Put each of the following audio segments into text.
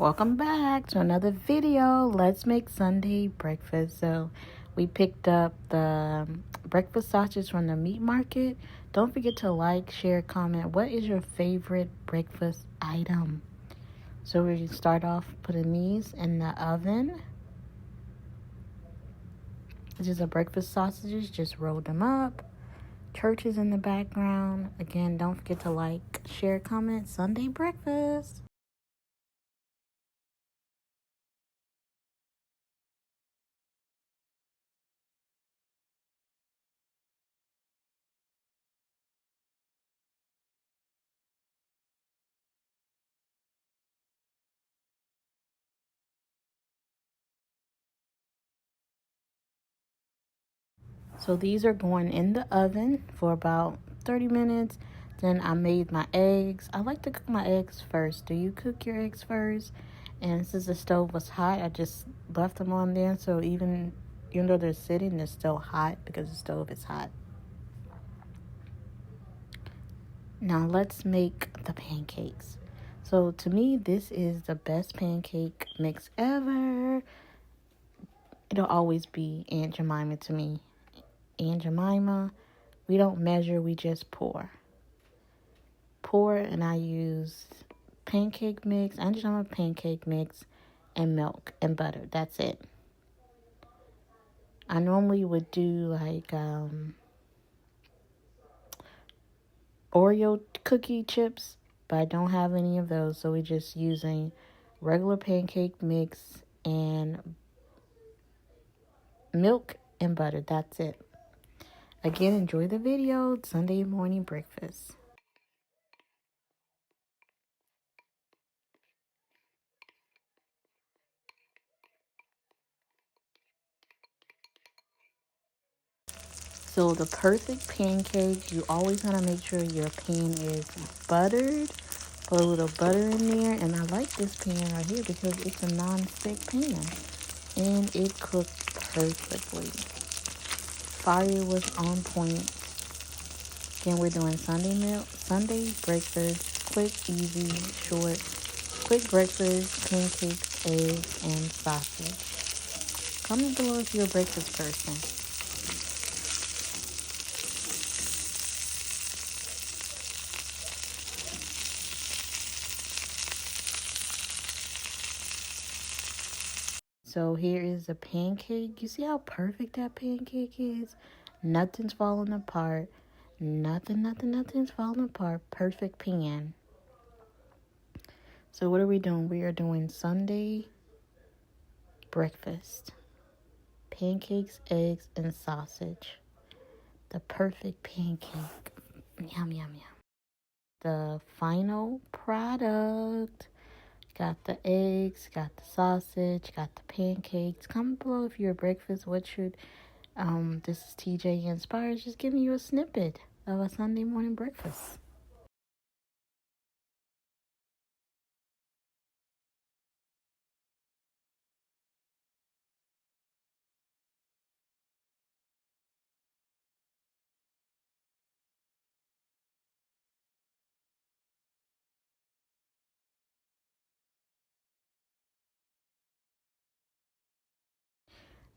Welcome back to another video. Let's make Sunday breakfast. So we picked up the breakfast sausage from the meat market. Don't forget to like, share, comment. What is your favorite breakfast item? So we start off putting these in the oven. This is a breakfast sausages. Just roll them up. Church is in the background. Again, don't forget to like, share, comment. Sunday breakfast. So these are going in the oven for about 30 minutes. Then I made my eggs. I like to cook my eggs first. Do you cook your eggs first? And since the stove was hot, I just left them on there. So even though they're sitting, they're still hot because the stove is hot. Now let's make the pancakes. So to me, this is the best pancake mix ever. It'll always be Aunt Jemima to me. Aunt Jemima, we don't measure, we just pour. And I use pancake mix, Aunt Jemima pancake mix, and milk and butter. That's it. I normally would do like Oreo cookie chips, but I don't have any of those, so we're just using regular pancake mix and milk and butter. That's it. Again, enjoy the video. Sunday morning breakfast. So the perfect pancake, you always want to make sure your pan is buttered. Put a little butter in there. And I like this pan right here because it's a non-stick pan. And it cooked perfectly. Fire was on point. Again, we're doing Sunday breakfast. Quick, easy, short. Quick breakfast, pancakes, eggs, and sausage. Comment below if you're a breakfast person. So here is a pancake. You see how perfect that pancake is? Nothing's falling apart. Nothing's falling apart. Perfect pan. So what are we doing? We are doing Sunday breakfast. Pancakes, eggs, and sausage. The perfect pancake. Yum, yum, yum. The final product. Got the eggs, got the sausage, got the pancakes. Comment below if you're a breakfast. What should this is TJInspires, just giving you a snippet of a Sunday morning breakfast.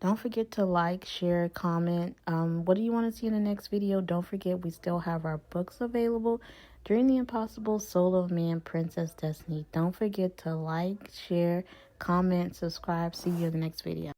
Don't forget to like, share, comment. What do you want to see in the next video? Don't forget we still have our books available. Dream the Impossible, Soul of Man, Princess Destiny. Don't forget to like, share, comment, subscribe. See you in the next video.